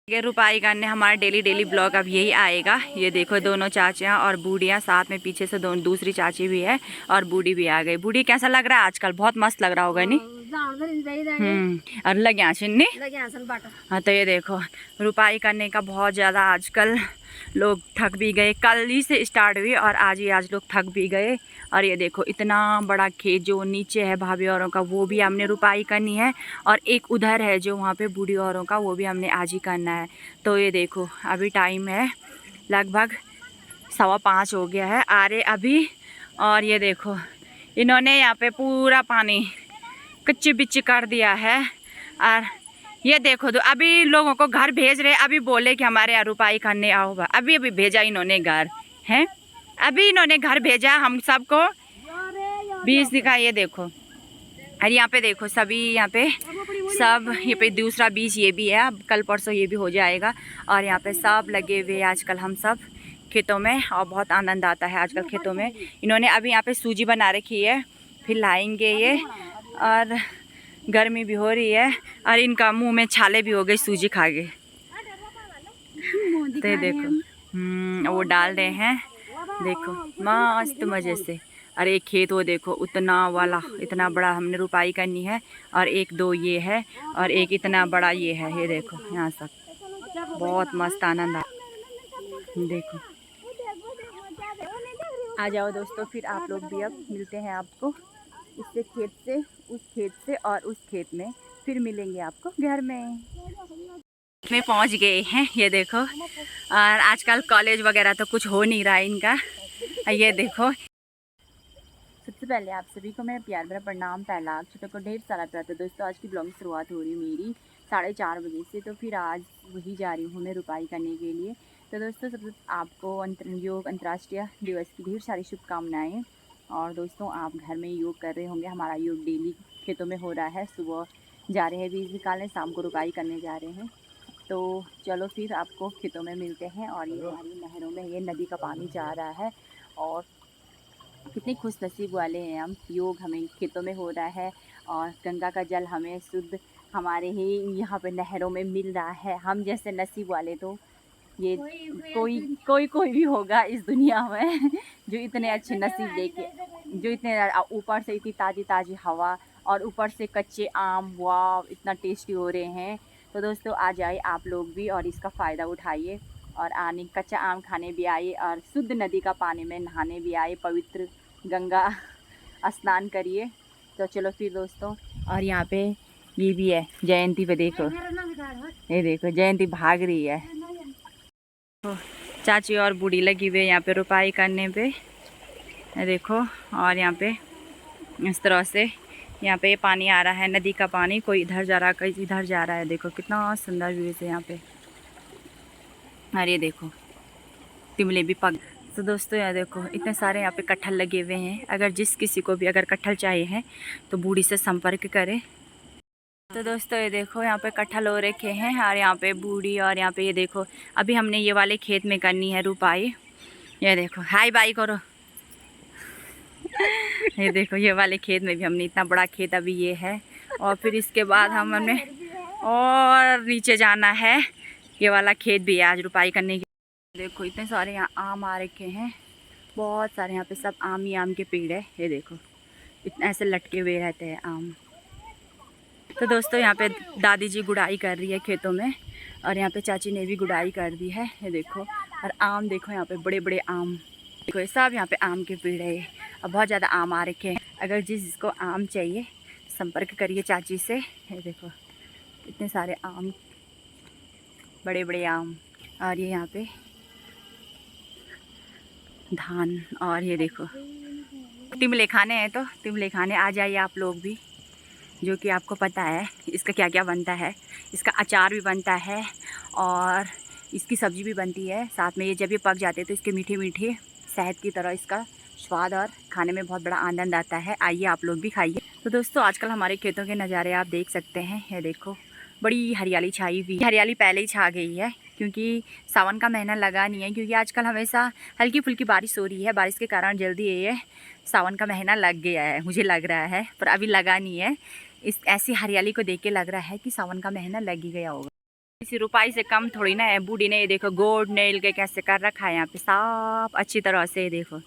ये रुपाई करने हमारा डेली ब्लॉग अब यही आएगा। ये देखो दोनों चाचियाँ और बूढ़ियाँ साथ में, पीछे से दोनों दूसरी चाची भी है और बूढ़ी भी आ गई। बूढ़ी कैसा लग रहा है आजकल? बहुत मस्त लग रहा होगा नहीं? और लग यहाँ छिन्नी। हाँ तो ये देखो रुपाई करने का बहुत ज़्यादा आजकल लोग थक भी गए। कल ही से स्टार्ट हुई और आज लोग थक भी गए। और ये देखो इतना बड़ा खेत जो नीचे है भाभी औरों का, वो भी हमने रुपाई करनी है। और एक उधर है जो वहाँ पे बूढ़ी औरों का, वो भी हमने आज ही करना है। तो ये देखो अभी टाइम है लगभग 5:15 हो गया है, आ रहे अभी। और ये देखो इन्होंने यहाँ पे पूरा पानी कच्ची बिच्ची कर दिया है। और ये देखो तो अभी लोगों को घर भेज रहे, अभी बोले कि हमारे यहाँ रुपाई करने आओ। अभी भेजा इन्होंने घर हैं, अभी इन्होंने घर भेजा हम सबको बीज दिखा। ये देखो और यहाँ पे देखो सभी यहाँ पे सब, ये पे दूसरा बीज ये भी है, अब कल परसों ये भी हो जाएगा। और यहाँ पे सब लगे हुए आजकल हम सब खेतों में, और बहुत आनंद आता है आजकल खेतों में। इन्होंने अभी यहाँ पे सूजी बना रखी है, फिर लाएंगे ये। और गर्मी भी हो रही है और इनका मुंह में छाले भी हो गए सूजी खा के। तो देखो वो डाल रहे हैं, देखो मस्त मज़े से। और एक खेत वो देखो उतना वाला, इतना बड़ा हमने रुपाई करनी है। और एक दो ये है और एक इतना बड़ा ये है। ये देखो यहाँ सब बहुत मस्त आनंद आ। देखो आ जाओ दोस्तों, फिर आप लोग भी अब मिलते हैं आपको इससे खेत से, उस खेत से और उस खेत में, फिर मिलेंगे आपको घर में पहुंच गए हैं। ये देखो और आजकल कॉलेज वगैरह तो कुछ हो नहीं रहा है इनका। ये देखो सबसे पहले आप सभी को मेरा प्यार भरा प्रणाम। पहला आप छोटों को ढेर सारा प्यार। तो दोस्तों आज की ब्लॉग की शुरुआत हो रही है मेरी 4:30 बजे से। तो फिर आज वही जा रही हूँ मैं रुपाई करने के लिए। तो दोस्तों सबसे आपको योग अंतर्राष्ट्रीय दिवस की ढेर सारी शुभकामनाएँ। और दोस्तों आप घर में योग कर रहे होंगे, हमारा योग डेली खेतों में हो रहा है। सुबह जा रहे हैं बीज निकालने, शाम को रुपाई करने जा रहे हैं। तो चलो फिर आपको खेतों में मिलते हैं। और ये हमारी नहरों में ये नदी का पानी जा रहा है और कितने खुश नसीब वाले हैं हम, योग हमें खेतों में हो रहा है और गंगा का जल हमें शुद्ध हमारे ही यहाँ पे नहरों में मिल रहा है। हम जैसे नसीब वाले तो ये कोई भी होगा इस दुनिया में जो इतने अच्छे नसीब लेके, जो इतने ऊपर से इतनी ताज़ी ताज़ी हवा और ऊपर से कच्चे आम, वाह इतना टेस्टी हो रहे हैं। तो दोस्तों आ जाए आप लोग भी और इसका फ़ायदा उठाइए और आने कच्चा आम खाने भी आइए और शुद्ध नदी का पानी में नहाने भी आए, पवित्र गंगा स्नान करिए। तो चलो फिर दोस्तों, और यहाँ पे ये भी है जयंती पे, देखो ये देखो जयंती भाग रही है। चाची और बूढ़ी लगी हुई है यहाँ पे रुपाई करने पे, ये देखो। और यहाँ पे इस तरह से यहाँ पे पानी आ रहा है, नदी का पानी, कोई इधर जा रहा है कोई इधर जा रहा है। देखो कितना सुंदर व्यू है यहाँ पे। और ये देखो तिमले भी पक। तो दोस्तों यहाँ देखो इतने सारे यहाँ पे कटहल लगे हुए हैं। अगर जिस किसी को भी अगर कटहल चाहिए है तो बूढ़ी से संपर्क करें। तो दोस्तों ये देखो यहाँ पे कटहल हो रखे हैं और यहाँ पे बूढ़ी, और यहाँ पे ये देखो अभी हमने ये वाले खेत में करनी है रुपाई। ये देखो हाय बाई करो ये देखो ये वाले खेत में भी हमने, इतना बड़ा खेत अभी ये है। और फिर इसके बाद हमने और नीचे जाना है, ये वाला खेत भी है आज रुपाई करने की। देखो इतने सारे यहाँ आम आ रखे हैं, बहुत सारे यहाँ पे सब आम ही आम के पेड़ है। ये देखो इतने ऐसे लटके हुए रहते हैं आम। तो दोस्तों यहाँ पे दादी जी गुड़ाई कर रही है खेतों में और यहाँ पे चाची ने भी गुड़ाई कर दी है। ये देखो और आम देखो यहाँ पे बड़े बड़े आम, देखो ये सब यहाँ पे आम के पेड़ है और बहुत ज़्यादा आम आ रखे हैं। अगर जिसको आम चाहिए संपर्क करिए चाची से। ये देखो इतने सारे आम, बड़े बड़े आम। और ये यहाँ पे धान। और ये देखो तिमले खाने हैं तो तिमले खाने आ जाइए आप लोग भी, जो कि आपको पता है इसका क्या क्या बनता है। इसका अचार भी बनता है और इसकी सब्ज़ी भी बनती है साथ में। ये जब ये पक जाते हैं तो इसके मीठे मीठे शहद की तरह इसका स्वाद और खाने में बहुत बड़ा आनंद आता है। आइए आप लोग भी खाइए। तो दोस्तों आजकल हमारे खेतों के नज़ारे आप देख सकते हैं। ये देखो बड़ी हरियाली छाई हुई, हरियाली पहले ही छा गई है क्योंकि सावन का महीना लगा नहीं है। क्योंकि आजकल हमेशा हल्की फुल्की बारिश हो रही है, बारिश के कारण जल्दी ये सावन का महीना लग गया है, मुझे लग रहा है, पर अभी लगा नहीं है। इस ऐसी हरियाली को देख के लग रहा है कि सावन का महीना लग ही गया होगा। इसी रुपाई से कम थोड़ी ना है। बूढ़ी ने ये देखो गोल्ड नेल के कैसे कर रखा है यहाँ पे साफ अच्छी तरह से, ये देखो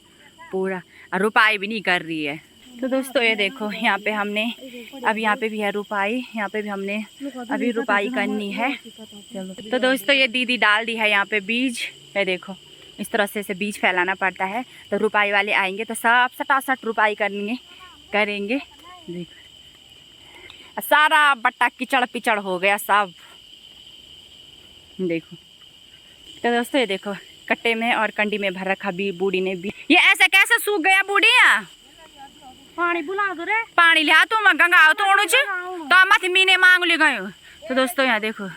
पूरा, रुपाई भी नहीं कर रही है। तो दोस्तों ये देखो यहाँ पे हमने अब यहाँ पे भी है रुपाई, यहाँ पे भी हमने अभी रुपाई करनी है। चलो तो दोस्तों ये दीदी डाल दी है यहाँ पे बीज, ये देखो इस तरह से बीज फैलाना पड़ता है। तो रुपाई वाले आएंगे तो सब सटासट रुपाई करेंगे। देखो सारा बट्टा कीचड़ पिचड़ हो गया सब, देखो। तो दोस्तों ये देखो कट्टे में और कंडी में भर रखा भी बूढ़ी ने भी। ये ऐसे कैसे सूख गया बूढ़िया? पानी बुला दो रे, पानी लिया तुम गंगा तोड़ू तो मत मीने मांग ले गयो। तो दोस्तों यहाँ देखो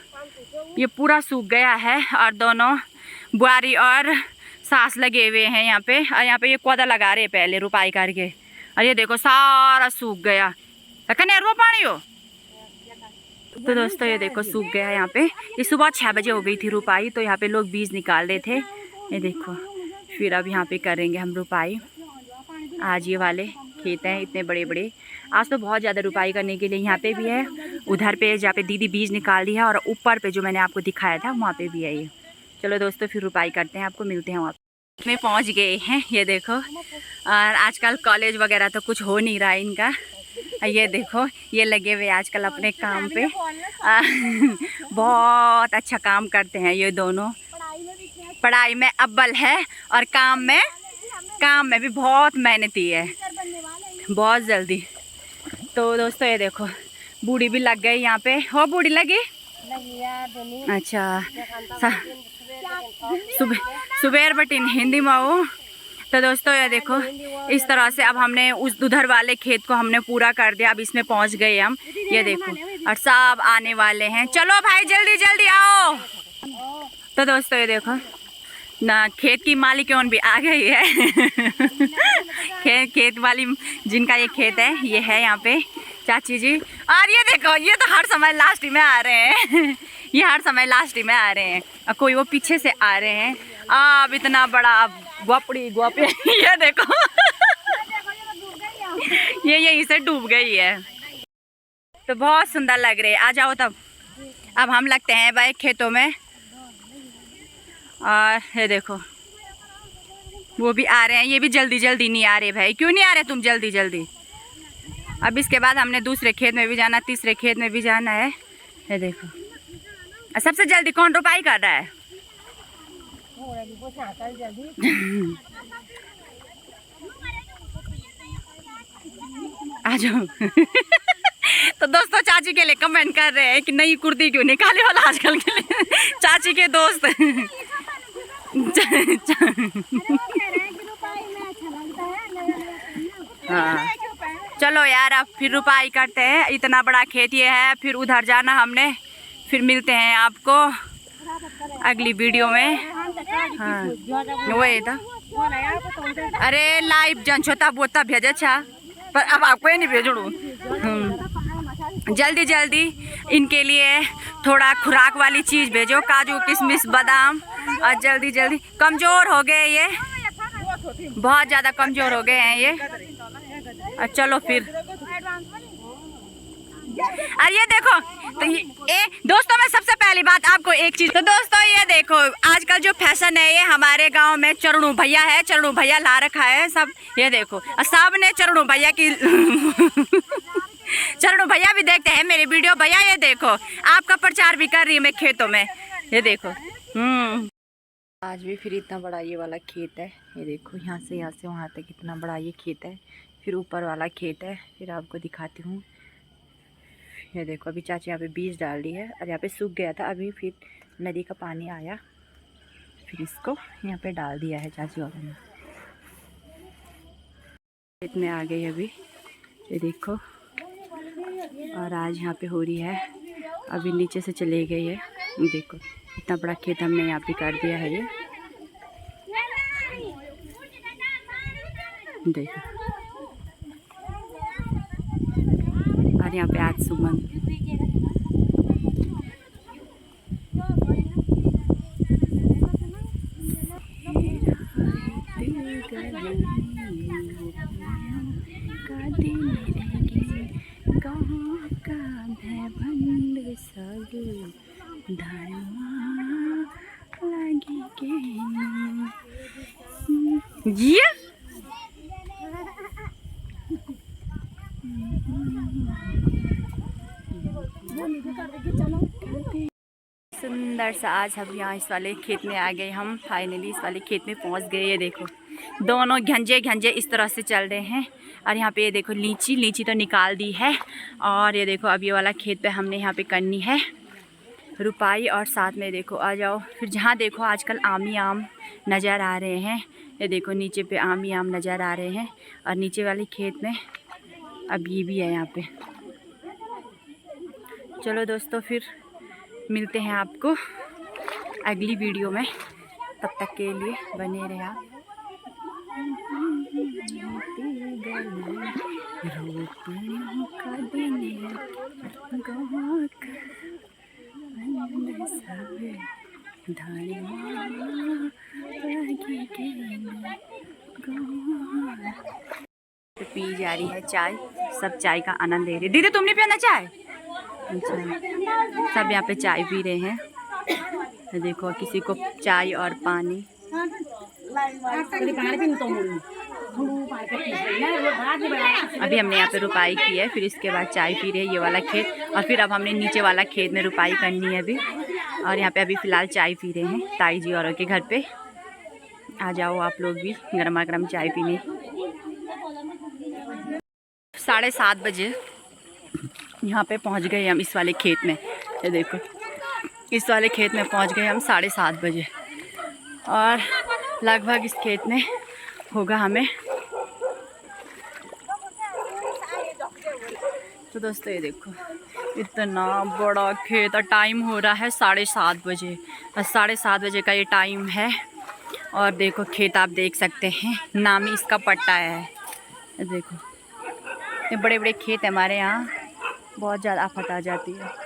ये पूरा सूख गया है और दोनों बुआरी और सास लगे हुए हैं यहाँ पे। और यहाँ पे ये पौधा लगा रहे पहले रुपाई करके, और ये देखो सारा सूख गया। कने रो पानी हो। तो दोस्तों ये देखो सूख गया यहाँ पे। ये सुबह 6 बजे हो गई थी रुपाई, तो यहाँ पे लोग बीज निकाल रहे थे, ये देखो। फिर अब यहाँ पे करेंगे हम रुपाई। आज ये वाले खेत हैं इतने बड़े बड़े, आज तो बहुत ज़्यादा रुपाई करने के लिए यहाँ पे भी है, उधर पे जहाँ पे दीदी बीज निकाल दी है, और ऊपर पे जो मैंने आपको दिखाया था वहाँ पे भी है ये। चलो दोस्तों फिर रुपाई करते हैं, आपको मिलते हैं वहाँ में। पहुँच गए हैं, ये देखो। और आजकल कॉलेज वगैरह तो कुछ हो नहीं रहा है इनका। ये देखो ये लगे हुए आजकल अपने काम पे, बहुत अच्छा काम करते हैं ये दोनों। पढ़ाई में अव्वल है और काम में भी बहुत मेहनती है, बहुत जल्दी। तो दोस्तों ये देखो बूढ़ी भी लग गई यहाँ पे। हो बूढ़ी लगी? अच्छा सुबेर बटिन हिंदी में हो। तो दोस्तों ये देखो इस तरह से अब हमने उस उधर वाले खेत को हमने पूरा कर दिया। अब इसमें पहुंच गए हम, ये देखो, और सब आने वाले हैं। चलो भाई जल्दी जल्दी आओ। तो दोस्तों ये देखो ना खेत की मालिकन भी आ गई है। खेत वाली जिनका ये खेत है, ये है यहाँ पे चाची जी। और ये देखो ये तो हर समय लास्ट में आ रहे हैं। ये हर समय लास्ट में आ रहे हैं, और कोई वो पीछे से आ रहे हैं। अब इतना बड़ा गोपड़ी ये देखो ये यहीं से डूब गई है। तो बहुत सुंदर लग रही है। आ जाओ तब। अब हम लगते हैं भाई खेतों में, और ये देखो वो भी आ रहे हैं। ये भी जल्दी जल्दी नहीं आ रहे भाई, क्यों नहीं आ रहे तुम जल्दी जल्दी? अब इसके बाद हमने दूसरे खेत में भी जाना, तीसरे खेत में भी जाना है। ये देखो सबसे जल्दी कौन रुपाई कर रहा है? आ जाओ। तो दोस्तों चाची के लिए कमेंट कर रहे हैं कि नई कुर्ती क्यों निकाले वाला आजकल के लिए। चाची के दोस्त। हाँ चलो यार अब फिर रुपाई करते हैं। इतना बड़ा खेत ये है, फिर उधर जाना हमने। फिर मिलते हैं आपको अगली वीडियो में। हाँ वही था। अरे लाइव जन छोटा बोता भेजे छा, पर अब आपको नहीं भेजू। जल्दी जल्दी इनके लिए थोड़ा खुराक वाली चीज़ भेजो, काजू किशमिश बादाम। और जल्दी जल्दी, कमज़ोर हो गए ये, बहुत ज़्यादा कमज़ोर हो गए हैं ये। चलो फिर। और ये देखो तो दोस्तों मैं सबसे पहली बात आपको एक चीज, तो दोस्तों ये देखो आजकल जो फैशन है ये हमारे गांव में चरणू भैया है, चरणू भैया ला रखा है सब। ये देखो सब ने चरणू भैया की चरणू भैया भी देखते हैं मेरी वीडियो। भैया ये देखो आपका प्रचार भी कर रही है मैं खेतों में, ये देखो। आज भी फिर इतना बड़ा ये वाला खेत है, ये देखो यहाँ से वहाँ तक इतना बड़ा ये खेत है। फिर ऊपर वाला खेत है, फिर आपको दिखाती हूँ। ये देखो अभी चाची यहाँ पे बीज डाल दी है, और यहाँ पे सूख गया था, अभी फिर नदी का पानी आया, फिर इसको यहाँ पे डाल दिया है चाची वालों ने। खेत में आ गई अभी, ये देखो। और आज यहाँ पे हो रही है, अभी नीचे से चले गई है। देखो इतना बड़ा खेत हमने यहाँ पे कर दिया है ये, देखो। और यहाँ पे आज सुमन का ये सुंदर सा आज हम यहाँ इस वाले खेत में आ गए। हम फाइनली इस वाले खेत में पहुँच गए। ये देखो दोनों घंजे घंजे इस तरह से चल रहे हैं। और यहाँ पे ये देखो लीची तो निकाल दी है। और ये देखो अब ये वाला खेत पे हमने यहाँ पे करनी है रुपाई। और साथ में देखो आ जाओ फिर जहाँ देखो आजकल आम ही आम नज़र आ रहे हैं। ये देखो नीचे पे आम ही आम नज़र आ रहे हैं। और नीचे वाले खेत में अब ये भी है यहाँ पे। चलो दोस्तों फिर मिलते हैं आपको अगली वीडियो में। तब तक के लिए बने रहे आप। पी जा रही है चाय। सब चाय का आनंद ले रहे। दीदी तुमने पिया चाय? अच्छा सब यहाँ पे चाय पी रहे हैं। तो देखो किसी को चाय और पानी। अभी हमने यहाँ पे रुपाई की है, फिर इसके बाद चाय पी रहे हैं ये वाला खेत। और फिर अब हमने नीचे वाला खेत में रुपाई करनी है अभी। और यहाँ पे अभी फ़िलहाल चाय पी रहे हैं ताई जी औरों के घर पे। आ जाओ आप लोग भी गर्मा गर्म चाय पीने। 7:30 बजे यहाँ पे पहुँच गए हम इस वाले खेत में। ये देखो इस वाले खेत में पहुँच गए हम 7:30 बजे। और लगभग इस खेत में होगा हमें। तो दोस्तों ये देखो इतना बड़ा खेत। और टाइम हो रहा है 7:30 बजे। और 7:30 बजे का ये टाइम है। और देखो खेत आप देख सकते हैं, नामी इसका पट्टा है। ये देखो ये बड़े बड़े खेत है हमारे यहाँ, बहुत ज़्यादा आफत आ जाती है।